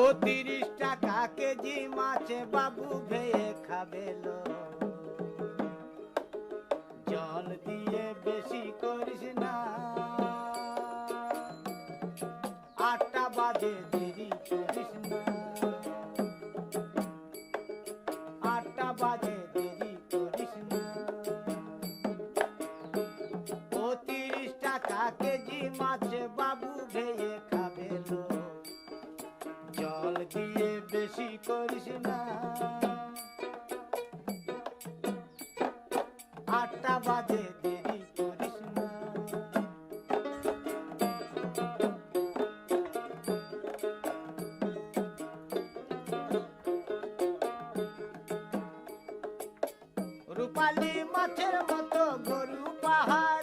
ও 30 টাকা কেজি মাছ বাবু ভেয়ে খাবেলো। জল দিয়ে বেশি করিস না, 8টা বাজে দেরি করিস না, 8টা বাজে দেরি করিস না। ও 30 টাকা কেজি মাছ বাবু ভেয়ে খাবেলো। জল দিয়ে বেশি করিস না, 8টা বাজে দেরি করিস না। রূপালী মাছের মতো গরু পাহাড়